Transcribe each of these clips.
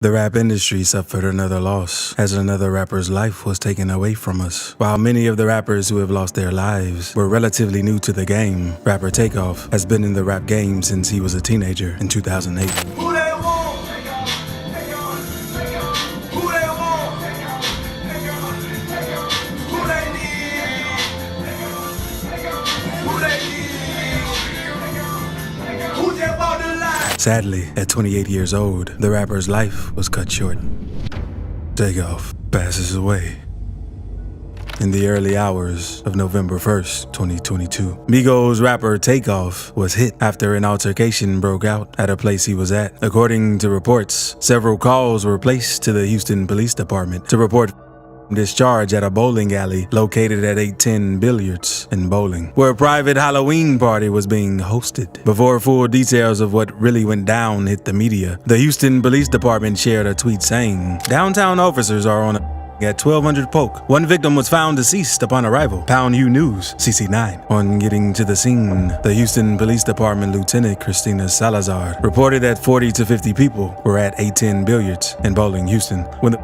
The rap industry suffered another loss, as another rapper's life was taken away from us. While many of the rappers who have lost their lives were relatively new to the game, rapper Takeoff has been in the rap game since he was a teenager in 2008. Sadly, at 28 years old, the rapper's life was cut short. Takeoff passes away in the early hours of November 1st, 2022. Migos rapper Takeoff was hit after an altercation broke out at a place he was at. According to reports, several calls were placed to the Houston Police Department to report discharge at a bowling alley located at 810 Billiards in Bowling, where a private Halloween party was being hosted. Before full details of what really went down hit the media, the Houston Police Department shared a tweet saying, "Downtown officers are on at 1200 Polk. One victim was found deceased upon arrival. Pound U News, CC9. On getting to the scene, the Houston Police Department Lieutenant Christina Salazar reported that 40 to 50 people were at 810 Billiards in Bowling, Houston, when the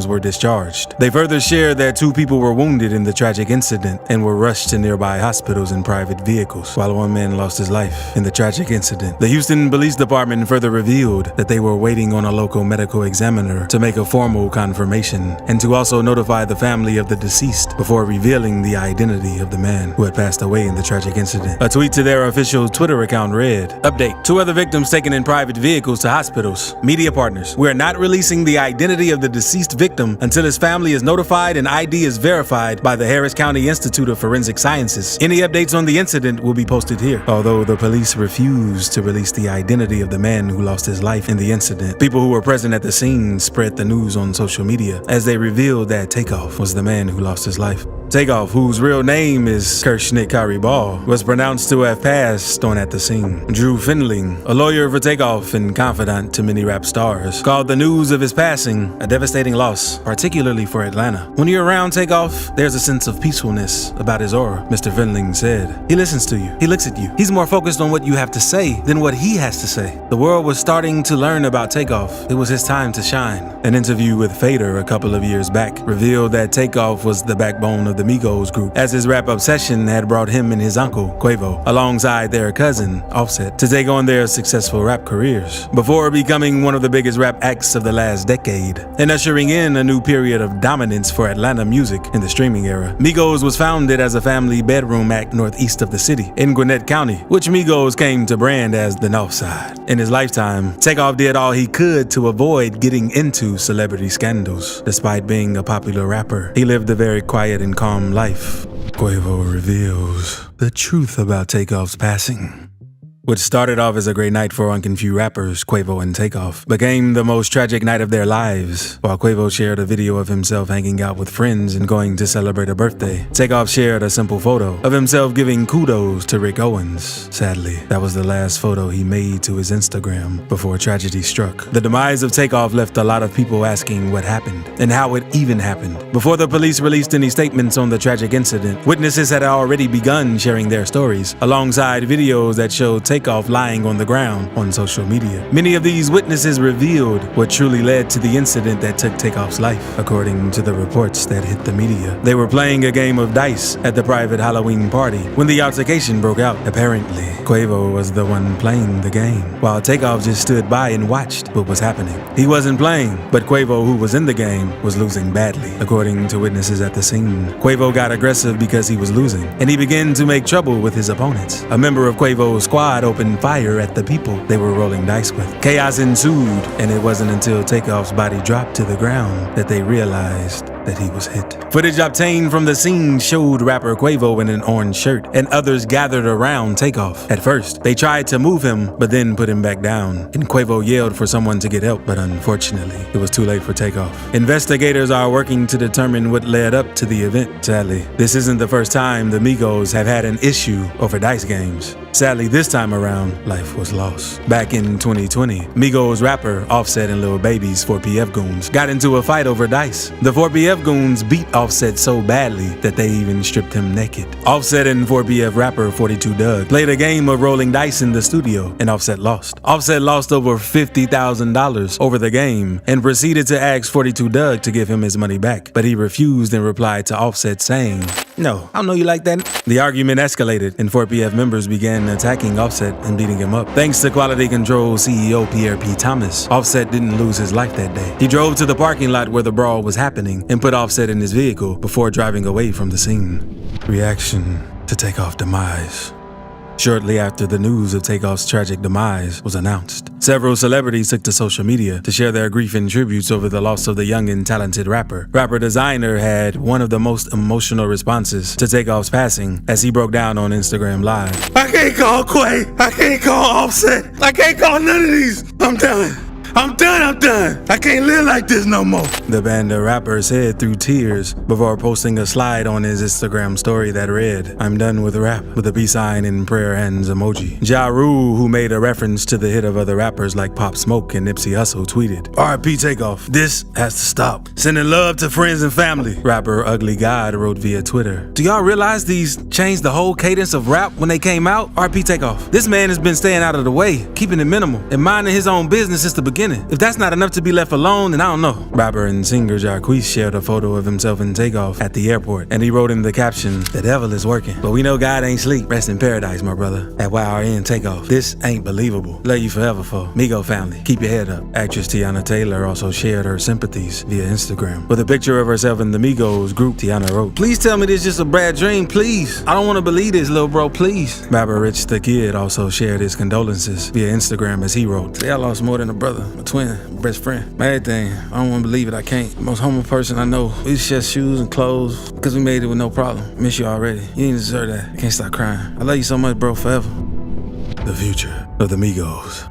were discharged. They further shared that 2 people were wounded in the tragic incident and were rushed to nearby hospitals in private vehicles, while 1 man lost his life in the tragic incident. The Houston Police Department further revealed that they were waiting on a local medical examiner to make a formal confirmation and to also notify the family of the deceased before revealing the identity of the man who had passed away in the tragic incident. A tweet to their official Twitter account read, "Update, 2 other victims taken in private vehicles to hospitals. Media partners, we are not releasing the identity of the deceased victim until his family is notified and ID is verified by the Harris County Institute of Forensic Sciences. Any updates on the incident will be posted here." Although the police refused to release the identity of the man who lost his life in the incident, people who were present at the scene spread the news on social media as they revealed that Takeoff was the man who lost his life. Takeoff, whose real name is Kirshnik Khari Ball, was pronounced to have passed on at the scene. Drew Findling, a lawyer for Takeoff and confidant to many rap stars, called the news of his passing a devastating loss, particularly for Atlanta. "When you're around Takeoff, there's a sense of peacefulness about his aura," Mr. Findling said. "He listens to you. He looks at you. He's more focused on what you have to say than what he has to say. The world was starting to learn about Takeoff. It was his time to shine." An interview with Fader a couple of years back revealed that Takeoff was the backbone of the Migos group, as his rap obsession had brought him and his uncle, Quavo, alongside their cousin, Offset, to take on their successful rap careers, before becoming one of the biggest rap acts of the last decade, and ushering in a new period of dominance for Atlanta music in the streaming era. Migos was founded as a family bedroom act northeast of the city, in Gwinnett County, which Migos came to brand as the North Side. In his lifetime, Takeoff did all he could to avoid getting into celebrity scandals. Despite being a popular rapper, he lived a very quiet and calm life. Quavo reveals the truth about Takeoff's passing. What started off as a great night for unconfused rappers, Quavo and Takeoff, became the most tragic night of their lives. While Quavo shared a video of himself hanging out with friends and going to celebrate a birthday, Takeoff shared a simple photo of himself giving kudos to Rick Owens. Sadly, that was the last photo he made to his Instagram before tragedy struck. The demise of Takeoff left a lot of people asking what happened and how it even happened. Before the police released any statements on the tragic incident, witnesses had already begun sharing their stories, alongside videos that showed Takeoff lying on the ground on social media. Many of these witnesses revealed what truly led to the incident that took Takeoff's life. According to the reports that hit the media, they were playing a game of dice at the private Halloween party when the altercation broke out. Apparently, Quavo was the one playing the game, while Takeoff just stood by and watched what was happening. He wasn't playing, but Quavo, who was in the game, was losing badly. According to witnesses at the scene, Quavo got aggressive because he was losing, and he began to make trouble with his opponents. A member of Quavo's squad opened fire at the people they were rolling dice with. Chaos ensued, and it wasn't until Takeoff's body dropped to the ground that they realized that he was hit. Footage obtained from the scene showed rapper Quavo in an orange shirt and others gathered around Takeoff. At first, they tried to move him, but then put him back down, and Quavo yelled for someone to get help, but unfortunately, it was too late for Takeoff. Investigators are working to determine what led up to the event. Sadly, this isn't the first time the Migos have had an issue over dice games. Sadly, this time around, life was lost. Back in 2020, Migos rapper Offset and Lil Baby's 4PF goons got into a fight over dice. The 4PF goons beat Offset so badly that they even stripped him naked. Offset and 4PF rapper 42 Dugg played a game of rolling dice in the studio, and Offset lost. Offset lost over $50,000 over the game and proceeded to ask 42 Dugg to give him his money back, but he refused and replied to Offset saying, "No, I don't know you like that." The argument escalated and 4PF members began attacking Offset and beating him up. Thanks to Quality Control CEO Pierre P. Thomas, Offset didn't lose his life that day. He drove to the parking lot where the brawl was happening and put Offset in his vehicle before driving away from the scene. Reaction to Takeoff demise. Shortly after the news of Takeoff's tragic demise was announced, several celebrities took to social media to share their grief and tributes over the loss of the young and talented rapper. Rapper Designer had one of the most emotional responses to Takeoff's passing as he broke down on Instagram Live. "I can't call Quay, I can't call Offset, I can't call none of these. I'm done. I'm done. I can't live like this no more." The band of rappers said through tears before posting a slide on his Instagram story that read, "I'm done with rap," with a peace sign and prayer hands emoji. Ja Rule, who made a reference to the hit of other rappers like Pop Smoke and Nipsey Hussle, tweeted, "R.I.P. Takeoff. This has to stop. Sending love to friends and family." Rapper Ugly God wrote via Twitter, "Do y'all realize these changed the whole cadence of rap when they came out? R.I.P. Takeoff. This man has been staying out of the way, keeping it minimal, and minding his own business since the beginning. If that's not enough to be left alone, then I don't know." Rapper and singer Cries shared a photo of himself and Takeoff at the airport, and he wrote in the caption, "The devil is working, but we know God ain't sleep. Rest in paradise, my brother. At YRN Takeoff. This ain't believable. Love you forever, for Migo family. Keep your head up." Actress Tiana Taylor also shared her sympathies via Instagram. With a picture of herself in the Migos group, Tiana wrote, "Please tell me this is just a bad dream, please. I don't want to believe this, little bro, please." Rapper Rich the Kid also shared his condolences via Instagram as he wrote, "Today I lost more than a brother, a twin, a best friend. My everything. I don't want to believe it. I can't. The most humble person I know. We share shoes and clothes because we made it with no problem. Miss you already. You didn't deserve that. I can't stop crying. I love you so much, bro, forever." The future of the Migos.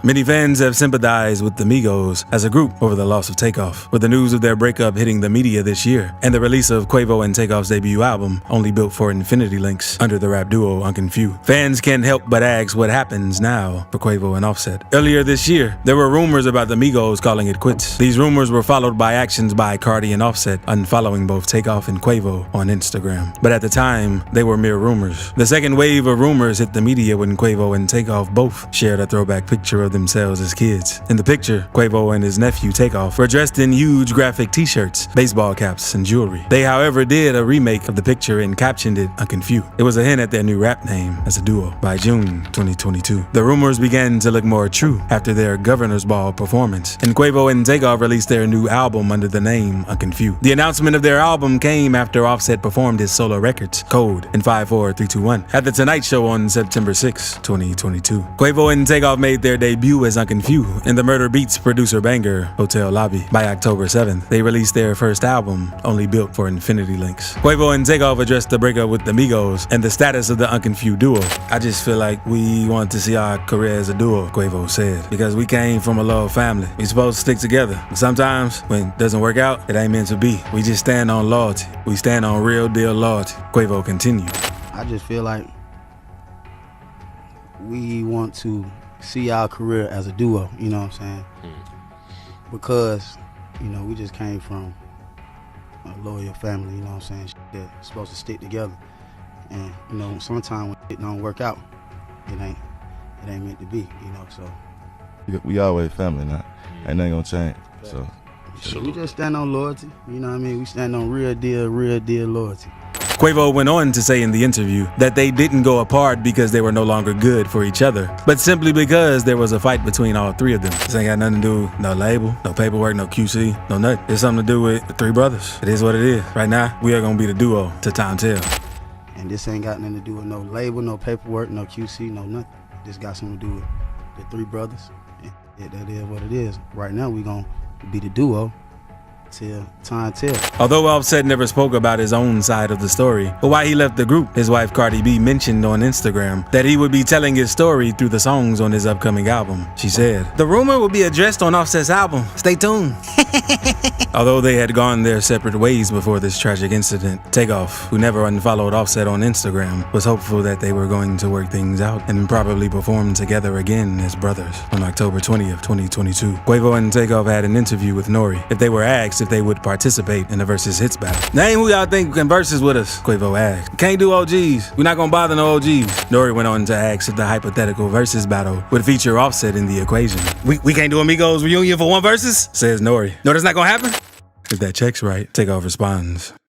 Many fans have sympathized with the Migos as a group over the loss of Takeoff, with the news of their breakup hitting the media this year, and the release of Quavo and Takeoff's debut album, only built for infinity links under the rap duo Unconfused. Fans can't help but ask what happens now for Quavo and Offset. Earlier this year, there were rumors about the Migos calling it quits. These rumors were followed by actions by Cardi and Offset unfollowing both Takeoff and Quavo on Instagram. But at the time, they were mere rumors. The second wave of rumors hit the media when Quavo and Takeoff both shared a throwback picture of themselves as kids. In the picture, Quavo and his nephew Takeoff were dressed in huge graphic t-shirts, baseball caps, and jewelry. They, however, did a remake of the picture and captioned it Unconfused. It was a hint at their new rap name as a duo. By June 2022, the rumors began to look more true after their Governor's Ball performance, and Quavo and Takeoff released their new album under the name Unconfused. The announcement of their album came after Offset performed his solo records, Code and 54321, at The Tonight Show on September 6, 2022. Quavo and Takeoff made their debut as Unconfused in the Murder Beats producer banger Hotel Lobby. By October 7th, they released their first album, only built for infinity links. Quavo and Takeoff addressed the breakup with the Migos and the status of the Unconfused duo. "I just feel like we want to see our career as a duo," Quavo said, "because we came from a loyal family. We supposed to stick together. But sometimes, when it doesn't work out, it ain't meant to be. We just stand on loyalty. We stand on real deal loyalty." Quavo continued, "I just feel like we want to see our career as a duo, you know what I'm saying? Because, you know, we just came from a loyal family, you know what I'm saying, that's supposed to stick together. And, you know, sometimes when it don't work out, it ain't meant to be, you know, so. We always family now. Ain't nothing gonna change, so. We just stand on loyalty, you know what I mean? We stand on real deal loyalty. Quavo went on to say in the interview that they didn't go apart because they were no longer good for each other, but simply because there was a fight between all three of them. This ain't got nothing to do, no label, no paperwork, no QC, no nothing. It's something to do with the three brothers. It is what it is. Right now, we are gonna be the duo to time tell. And this ain't got nothing to do with no label, no paperwork, no QC, no nothing. This got something to do with the three brothers. And that is what it is. Right now, we gonna be the duo till time tell. Although Offset never spoke about his own side of the story, or why he left the group, his wife Cardi B mentioned on Instagram that he would be telling his story through the songs on his upcoming album. She said, "The rumor will be addressed on Offset's album. Stay tuned." Although they had gone their separate ways before this tragic incident, Takeoff, who never unfollowed Offset on Instagram, was hopeful that they were going to work things out and probably perform together again as brothers. On October 20th, 2022, Quavo and Takeoff had an interview with Nori. If they were asked if they would participate in a versus hits battle. "Name who y'all think can versus with us," Quavo asked. "Can't do OGs. We're not gonna bother no OGs." Nori went on to ask if the hypothetical versus battle would feature Offset in the equation. We can't do a Migos reunion for one versus," says Nori. "No, that's not gonna happen?" If that check's right, Takeoff responds,